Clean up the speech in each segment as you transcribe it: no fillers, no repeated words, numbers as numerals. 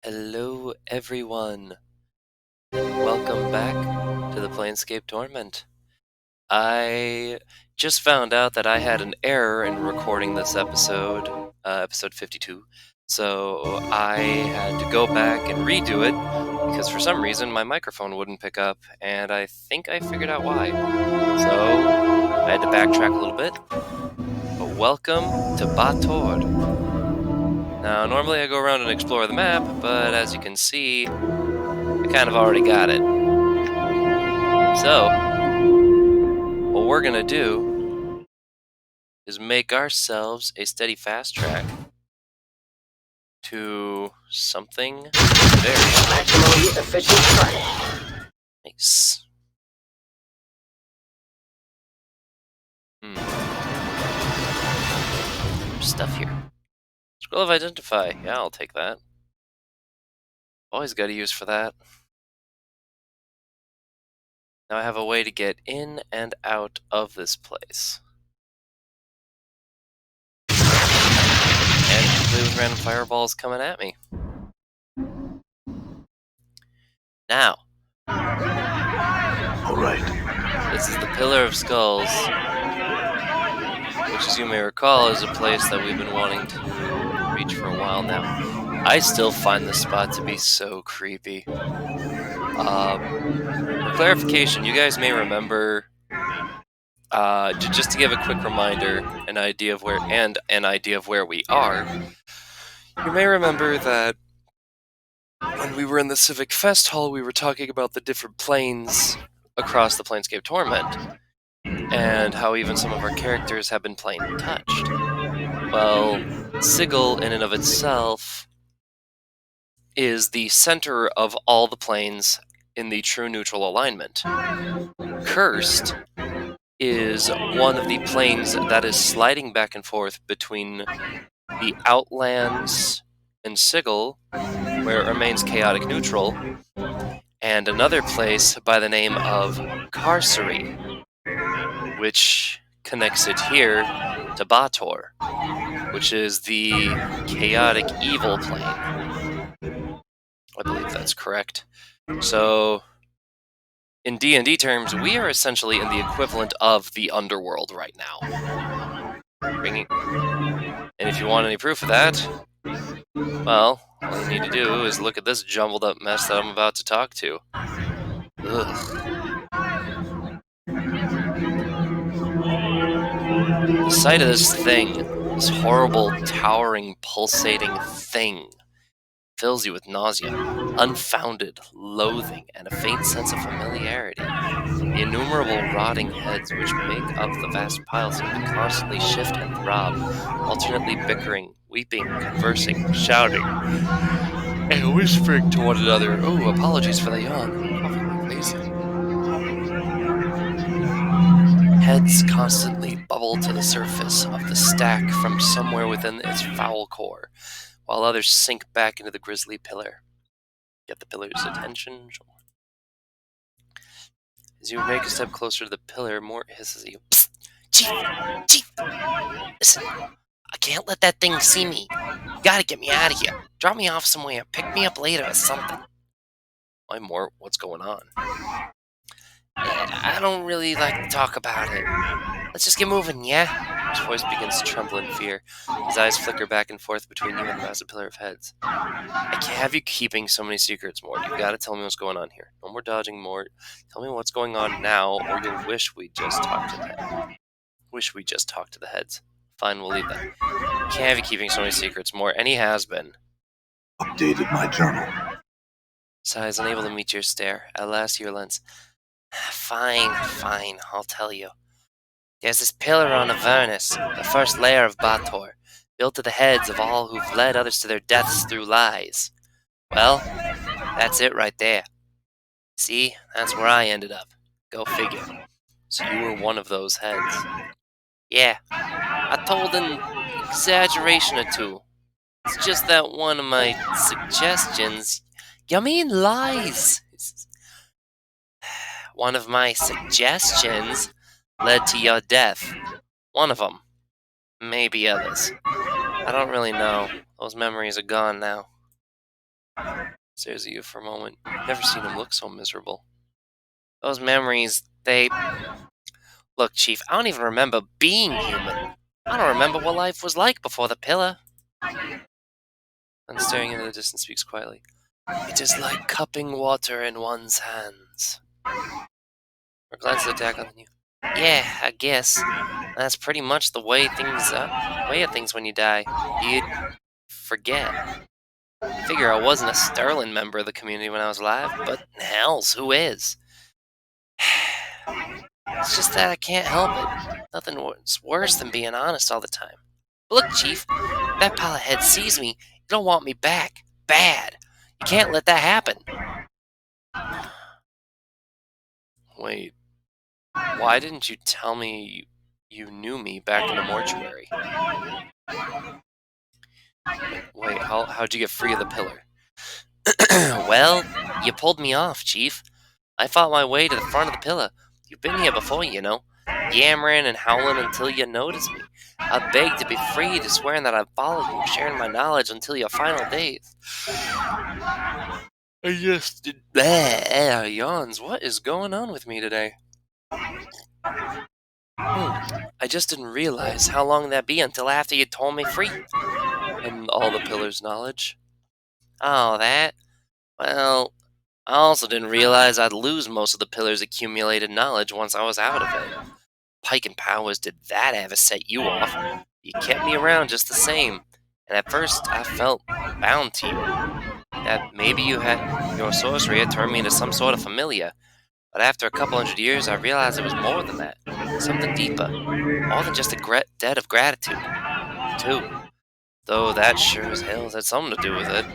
Hello, everyone. Welcome back to the Planescape Torment. I just found out that I had an error in recording this episode, episode 52. So I had to go back and redo it because for some reason my microphone wouldn't pick up, and I think I figured out why. So I had to backtrack a little bit. But welcome to Baator. Now, normally I go around and explore the map, but as you can see, I kind of already got it. So, what we're gonna do is make ourselves a steady fast track to something very maximally efficient track. nice. There's stuff here. Scroll of Identify. Yeah, I'll take that. Always got to use for that. Now I have a way to get in and out of this place. And play with random fireballs coming at me. Now. Alright. This is the Pillar of Skulls, which, as you may recall, is a place that we've been wanting to reach for a while now. I still find this spot to be so creepy. For clarification, you guys may remember, just to give a quick reminder, an idea of where we are. You may remember that when we were in the Civic Fest Hall, we were talking about the different planes across the Planescape Torment, and how even some of our characters have been plane touched. Well, Sigil, in and of itself, is the center of all the planes in the true neutral alignment. Cursed is one of the planes that is sliding back and forth between the Outlands and Sigil, where it remains chaotic neutral, and another place by the name of Carcery, which connects it here to Baator, which is the chaotic evil plane. I believe that's correct. So, in D&D terms, we are essentially in the equivalent of the Underworld right now. And if you want any proof of that, well, all you need to do is look at this jumbled up mess that I'm about to talk to. Ugh. The sight of this thing, this horrible, towering, pulsating thing, fills you with nausea, unfounded loathing, and a faint sense of familiarity. The innumerable rotting heads which make up the vast pile seem to constantly shift and throb, alternately bickering, weeping, conversing, shouting, and whispering to one another. Oh, apologies for the yawn. Heads constantly bubble to the surface of the stack from somewhere within its foul core, while others sink back into the grisly pillar. Get the pillar's attention. As you make a step closer to the pillar, Mort hisses at you. Psst! Chief! Listen, I can't let that thing see me. You gotta get me out of here. Drop me off somewhere. Pick me up later or something. Why, Mort? What's going on? I don't really like to talk about it. Let's just get moving, yeah? His voice begins to tremble in fear. His eyes flicker back and forth between you and the massive pillar of heads. I can't have you keeping so many secrets, Mort. You've got to tell me what's going on here. No more dodging, Mort. Tell me what's going on now, or you'll wish we just talked to the heads. Fine, we'll leave that. Can't have you keeping so many secrets, Mort. And he has been. Updated my journal. Sighs, unable to meet your stare. At last, he relents. Fine, I'll tell you. There's this pillar on Avernus, the first lair of Baator, built to the heads of all who've led others to their deaths through lies. Well, that's it right there. See, that's where I ended up. Go figure. So you were one of those heads. Yeah, I told an exaggeration or two. It's just that one of my suggestions... You mean lies? One of my suggestions led to your death. One of them. Maybe others. I don't really know. Those memories are gone now. Stares at you for a moment. Never seen him look so miserable. Those memories, they... Look, Chief, I don't even remember being human. I don't remember what life was like before the pillar. And staring into the distance speaks quietly. It is like cupping water in one's hands. Or glances at Dak on the new. Yeah, I guess. That's pretty much the way of things when you die. You'd forget. Figure I wasn't a sterling member of the community when I was alive, but hells, who is? It's just that I can't help it. Nothing worse than being honest all the time. Look, Chief, that pile of heads sees me. You don't want me back. Bad. You can't let that happen. Wait, why didn't you tell me you knew me back in the mortuary? Wait, how'd you get free of the pillar? Well, you pulled me off, Chief. I fought my way to the front of the pillar. You've been here before, you know. Yammering and howling until you noticed me. I begged to be freed, swearing that I'd follow you, sharing my knowledge until your final days. I just did yawns. What is going on with me today? I just didn't realize how long that'd be until after you told me free. And all the pillar's knowledge. Oh, that? Well, I also didn't realize I'd lose most of the pillar's accumulated knowledge once I was out of it. Pike and Powers, did that ever set you off? You kept me around just the same, and at first I felt bound to you. That maybe your sorcery had turned me into some sort of familiar. But after a couple hundred years, I realized it was more than that. Something deeper. More than just a debt of gratitude. Too. Though that sure as hell had something to do with it.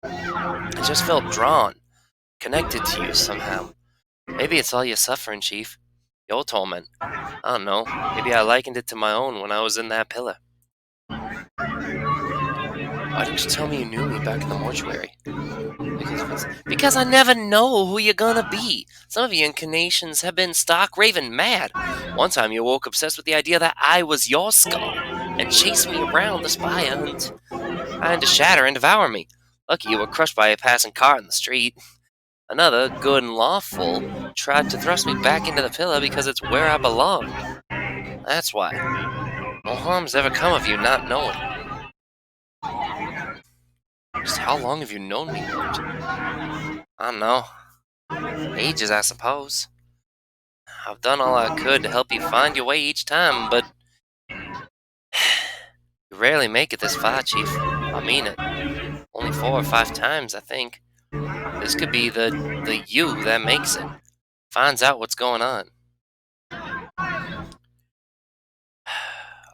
I just felt drawn. Connected to you somehow. Maybe it's all your suffering, Chief. Your torment. I don't know. Maybe I likened it to my own when I was in that pillar. Why didn't you tell me you knew me back in the mortuary? Because I never know who you're gonna be. Some of your incarnations have been stark raving mad. One time you woke obsessed with the idea that I was your skull and chased me around the spire and trying to shatter and devour me. Lucky you were crushed by a passing car in the street. Another, good and lawful, tried to thrust me back into the pillar because it's where I belong. That's why. No harm's ever come of you not knowing. Just how long have you known me, Lord? I don't know. Ages, I suppose. I've done all I could to help you find your way each time, but you rarely make it this far, Chief. I mean it. Only 4 or 5 times, I think. This could be the you that makes it. Finds out what's going on.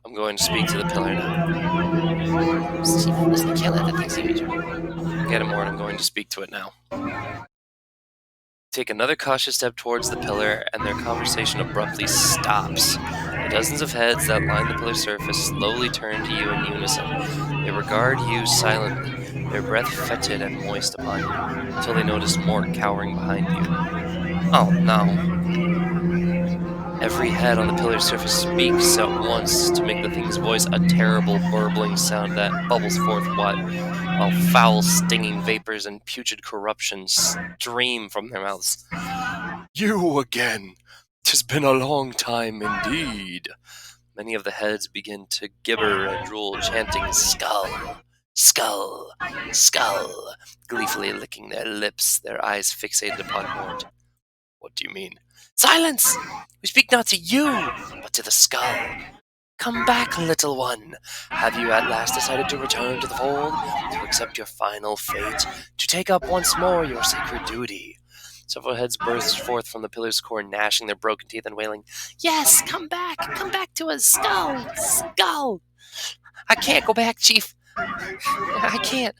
I'm going to speak to the pillar now. Chief, listen, you can't let that thing see me. Get it, Mort. I'm going to speak to it now. Take another cautious step towards the pillar, and their conversation abruptly stops. The dozens of heads that line the pillar's surface slowly turn to you in unison. They regard you silently, their breath fetid and moist upon you, until they notice Mort cowering behind you. Oh, no. Every head on the pillar's surface speaks at once to make the thing's voice a terrible, burbling sound that bubbles forth while foul, stinging vapors and putrid corruption stream from their mouths. You again! 'Tis been a long time indeed. Many of the heads begin to gibber and drool, chanting skull, skull, skull, gleefully licking their lips, their eyes fixated upon Mort. What do you mean? Silence! We speak not to you, but to the skull. Come back, little one. Have you at last decided to return to the fold, to accept your final fate, to take up once more your sacred duty? Several heads burst forth from the pillar's core, gnashing their broken teeth and wailing, Yes, come back to us, skull, skull. I can't go back, Chief. I can't.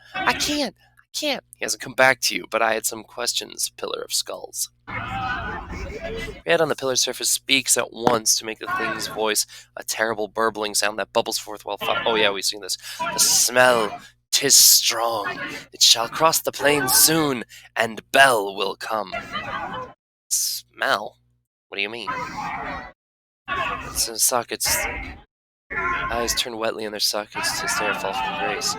He hasn't come back to you, but I had some questions, Pillar of Skulls. The head on the pillar's surface speaks at once to make the thing's voice a terrible burbling sound that bubbles forth while oh yeah, we've seen this. The smell, 'tis strong. It shall cross the plain soon, and Bell will come. Smell? What do you mean? It's Eyes turn wetly in their sockets to stare at fall from grace.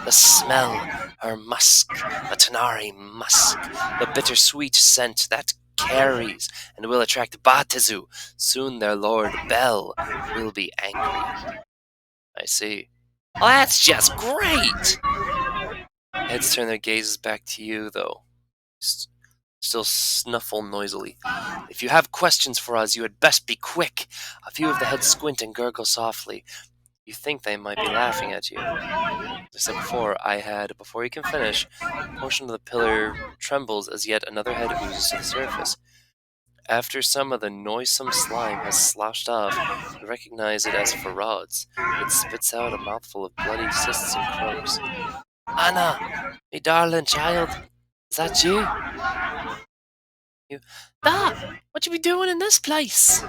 The smell, her musk, the Tanari musk, the bittersweet scent that carries and will attract Batazu. Soon their lord Bel will be angry. I see. Well, that's just great! Heads turn their gazes back to you, though. Still snuffle noisily. If you have questions for us, you had best be quick. A few of the heads squint and gurgle softly. You think they might be laughing at you. As I said before you can finish, a portion of the pillar trembles as yet another head oozes to the surface. After some of the noisome slime has sloshed off, you recognize it as Farad's. It spits out a mouthful of bloody cysts and croaks. Anna, me darling child, is that you? You, Dad, what you be doing in this place?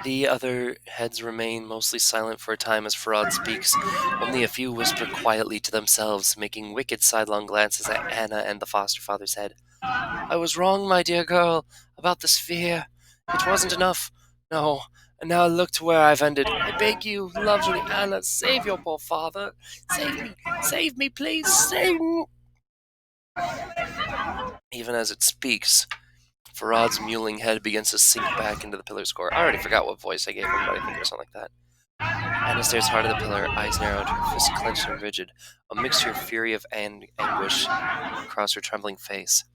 The other heads remain mostly silent for a time as Farad speaks. Only a few whisper quietly to themselves, making wicked sidelong glances at Anna and the foster father's head. I was wrong, my dear girl, about the sphere. It wasn't enough. No, and now look to where I've ended. I beg you, lovely Anna, save your poor father. Save me, please, save me. Even as it speaks, Farad's mewling head begins to sink back into the pillar's core. I already forgot what voice I gave him, but I think it was something like that. Anna stares hard at the pillar, eyes narrowed, her fists clenched and rigid, a mixture of fury and anguish across her trembling face.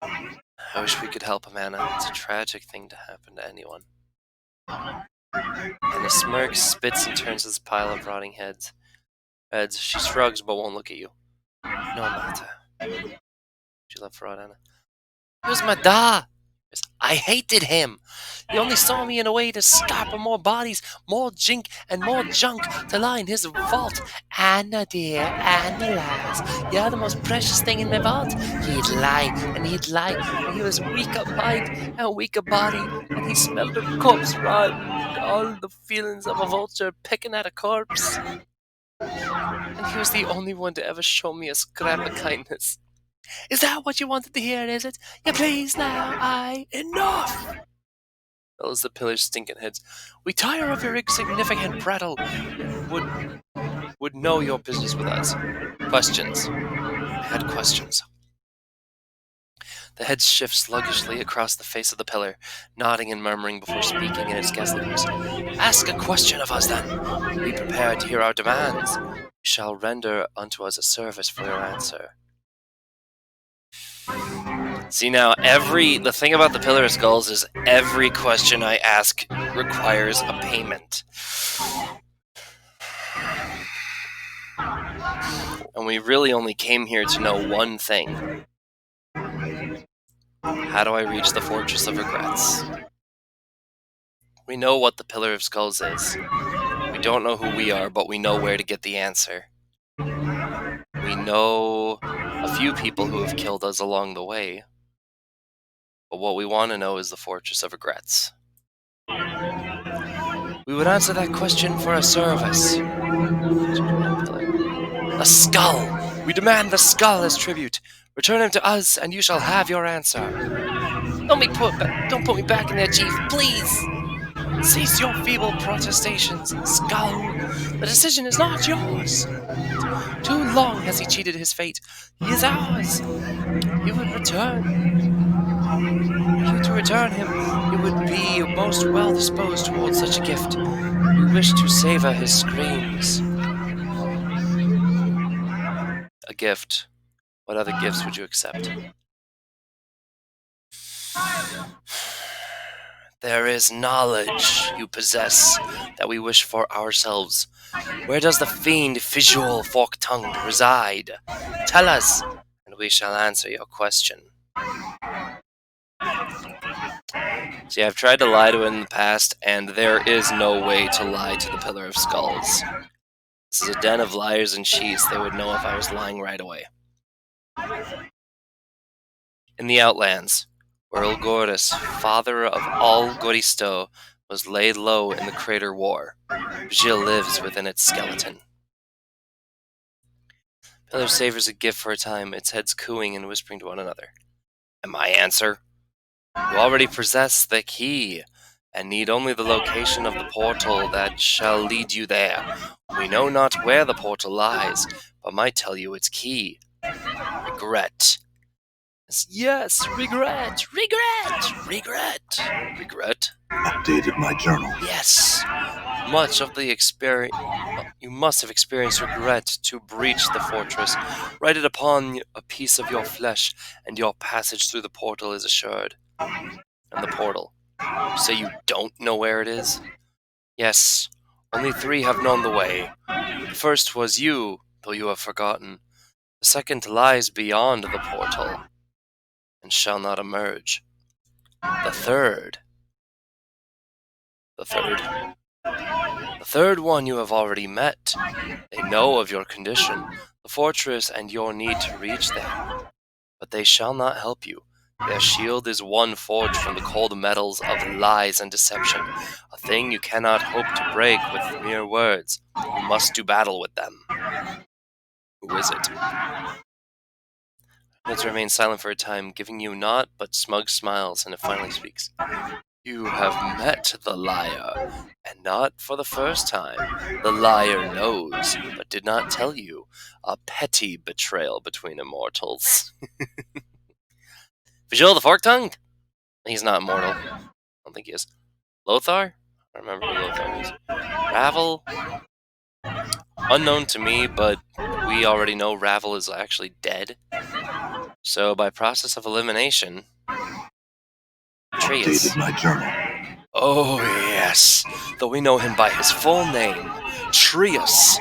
I wish we could help him, Anna. It's a tragic thing to happen to anyone. Anna smirks, spits, and turns to this pile of rotting heads. She shrugs but won't look at you. No matter. She left Farad, Anna. He was my da. I hated him. He only saw me in a way to scarper more bodies, more jink, and more junk to lie in his vault. Anna, dear, Anna, lass, you're the most precious thing in my vault. He'd lie, and he was weak of mind and weak of body, and he smelled of corpse rot, all the feelings of a vulture picking at a corpse. And he was the only one to ever show me a scrap of kindness. Is that what you wanted to hear, is it? You please now, enough! Bellows the pillar's stinking heads. We tire of your insignificant prattle, and would know your business with us. Questions. I had questions. The heads shift sluggishly across the face of the pillar, nodding and murmuring before speaking in its ghastly voice. Ask a question of us, then. Be prepared to hear our demands. You shall render unto us a service for your answer. See now, the thing about the Pillar of Skulls is every question I ask requires a payment. And we really only came here to know one thing. How do I reach the Fortress of Regrets? We know what the Pillar of Skulls is. We don't know who we are, but we know where to get the answer. We know a few people who have killed us along the way. But what we want to know is the Fortress of Regrets. We would answer that question for a service. The skull! We demand the skull as tribute. Return him to us, and you shall have your answer. Don't put me back in there, Chief, please! Cease your feeble protestations, skull! The decision is not yours! Too long has he cheated his fate. He is ours! He would return. Were you to return him, he would be most well disposed towards such a gift. We wish to savor his screams. A gift. What other gifts would you accept? There is knowledge you possess that we wish for ourselves. Where does the fiend visual fork-tongued reside? Tell us, and we shall answer your question. See, I've tried to lie to it in the past, and there is no way to lie to the Pillar of Skulls. This is a den of liars and cheats. They would know if I was lying right away. In the Outlands, where Ulgoris, father of all Goristo, was laid low in the Crater War, Vigil lives within its skeleton. Pillar savors a gift for a time, its heads cooing and whispering to one another. And my answer? You already possess the key, and need only the location of the portal that shall lead you there. We know not where the portal lies, but might tell you its key. Regret. Yes, regret, regret, regret, regret. Updated my journal. Yes, much of the experience. You must have experienced regret to breach the fortress. Write it upon a piece of your flesh, and your passage through the portal is assured. And the portal. You say you don't know where it is? Yes, only 3 have known the way. The first was you, though you have forgotten. The second lies beyond the portal, and shall not emerge. The third. The third one you have already met. They know of your condition, the fortress, and your need to reach there. But they shall not help you. Their shield is one forged from the cold metals of lies and deception, a thing you cannot hope to break with mere words. You must do battle with them. Who is it? It remains silent for a time, giving you naught but smug smiles, and it finally speaks. You have met the liar, and not for the first time. The liar knows, but did not tell you. A petty betrayal between immortals. Vigil the Fork-Tongued? He's not immortal. I don't think he is. Lothar? I don't remember who Lothar is. Ravel? Unknown to me, but we already know Ravel is actually dead. So by process of elimination, Atreus. Updated my journal. Oh yes, though we know him by his full name, Trius,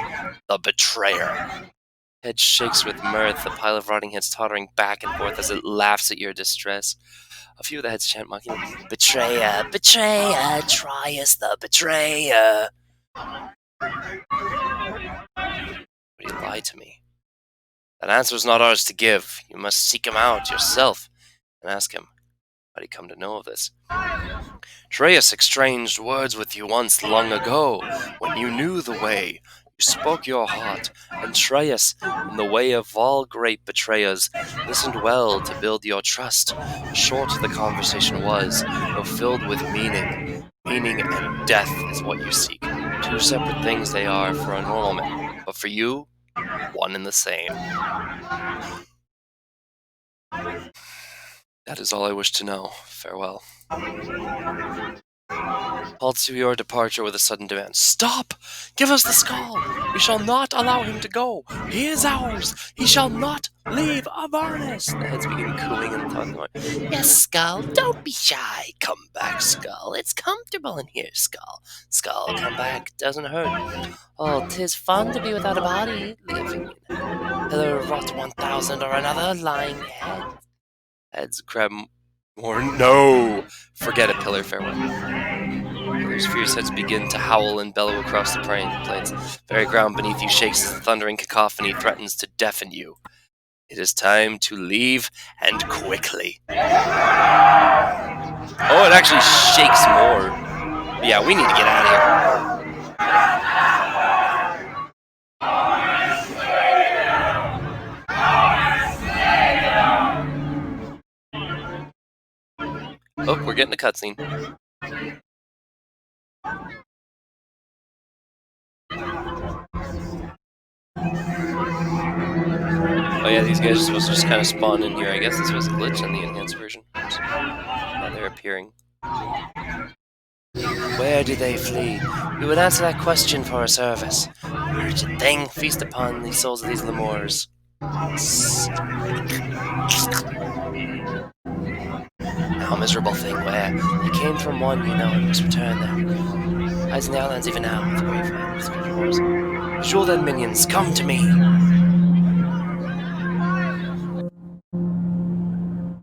the Betrayer. Head shakes with mirth, the pile of rotting heads tottering back and forth as it laughs at your distress. A few of the heads chant mockingly, Betrayer, Betrayer, Trius the Betrayer. But he lied to me. That answer is not ours to give. You must seek him out yourself and ask him. How did he come to know of this? Atreus exchanged words with you once long ago, when you knew the way. You spoke your heart, and Atreus, in the way of all great betrayers, listened well to build your trust. Short the conversation was, though filled with meaning. Meaning and death is what you seek. 2 separate things they are for a normal man, but for you, one and the same. That is all I wish to know. Farewell. Halts to your departure with a sudden demand. Stop! Give us the skull! We shall not allow him to go! He is ours! He shall not leave Avernus! The heads begin cooing and talking. Yes, Skull, don't be shy. Come back, Skull. It's comfortable in here, Skull. Skull, come back. Doesn't hurt. Oh, 'tis fun to be without a body, living in Pillar Rot 1000 or another lying head. Heads grab more. No! Forget it, Pillar. Farewell. Pillar's furious heads begin to howl and bellow across the plains. Very ground beneath you shakes as the thundering cacophony threatens to deafen you. It is time to leave, and quickly. Oh, it actually shakes more. But yeah, we need to get out of here. Oh, we're getting a cutscene. Oh yeah, these guys are supposed to just kind of spawn in here. I guess this was a glitch in the enhanced version. Now they're appearing. Where do they flee? We would answer that question for a service. Urgent thing, feast upon the souls of these Lemurs. Now, miserable thing, where they came from one, you know, and must return there. Hides in the Outlands even now, with grave hands, wars. Jeweled and minions, come to me!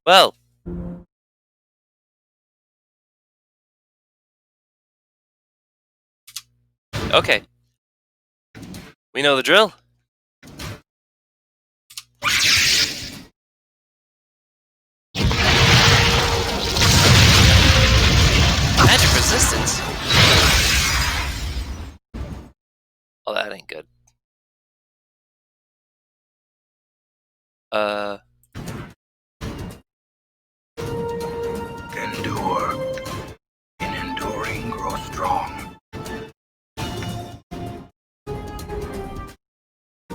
Well. Okay. We know the drill. Magic resistance? Oh, that ain't good.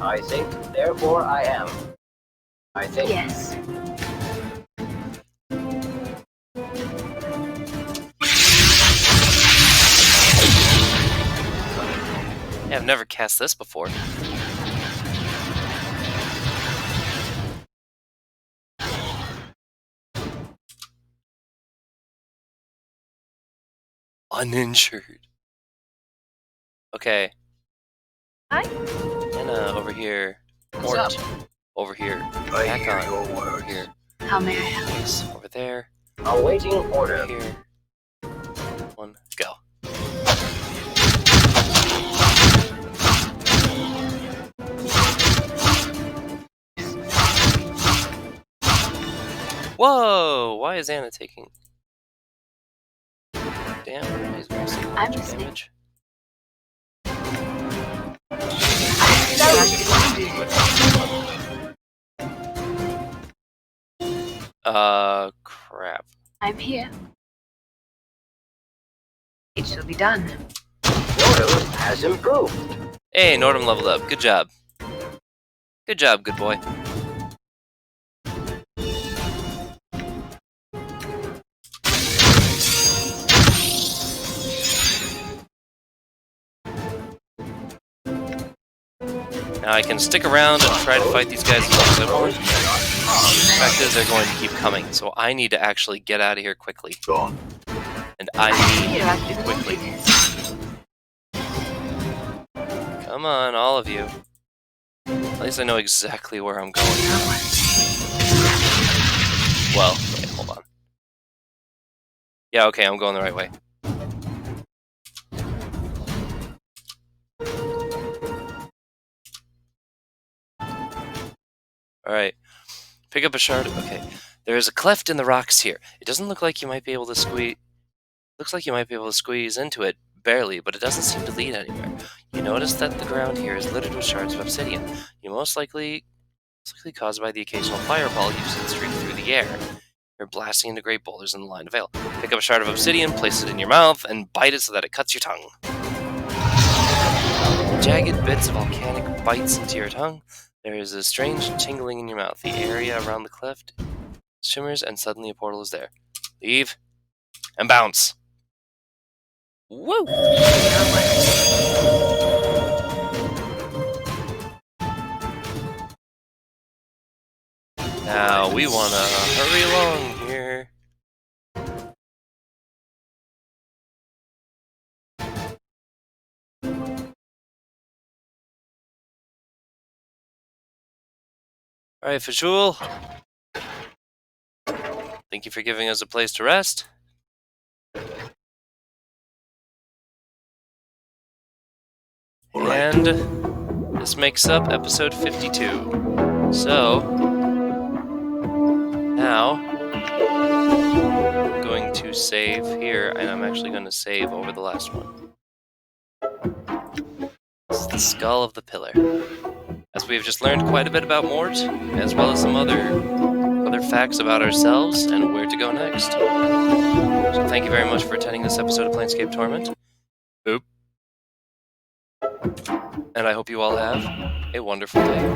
I think, therefore I am. I think. Yes. Yeah, I've never cast this before. Uninjured. Okay. Hi. Anna, over here. What's Mort, over here. I Back hear on, your over words. here. How may I help? Nice, over there. Awaiting Over order. here. One, go. Whoa! Why is Anna taking... Damn, he's mostly I'm magic listening. damage. Crap. I'm here. It shall be done. Nordum has improved. Hey, Nordum leveled up. Good job. Good job, good boy. Now I can stick around and try to fight these guys as long as I want. The fact is, they're going to keep coming, so I need to actually get out of here quickly. Gone. And I Here, I've need been quickly. wanting this. Come on, all of you. At least I know exactly where I'm going. Well, wait, hold on. Yeah, okay, I'm going the right way. Alright. Pick up a shard. Okay. There is a cleft in the rocks here. It doesn't look like you might be able to squeeze... Looks like you might be able to squeeze into it, barely, but it doesn't seem to lead anywhere. You notice that the ground here is littered with shards of obsidian. You most likely caused by the occasional fireball you've seen streak through the air. You're blasting into great boulders in the line of veil. Pick up a shard of obsidian, place it in your mouth, and bite it so that it cuts your tongue. Jagged bits of volcanic bites into your tongue. There is a strange tingling in your mouth. The area around the cleft shimmers, and suddenly a portal is there. Leave and bounce. Woo! Now we want to hurry along here. Alright, Fajul. Thank you for giving us a place to rest. Right. And this makes up episode 52. So, now, I'm going to save here, and I'm actually going to save over the last one. This is the skull of the pillar. As we have just learned quite a bit about Mort, as well as some other facts about ourselves and where to go next. So thank you very much for attending this episode of Planescape Torment. And I hope you all have a wonderful day.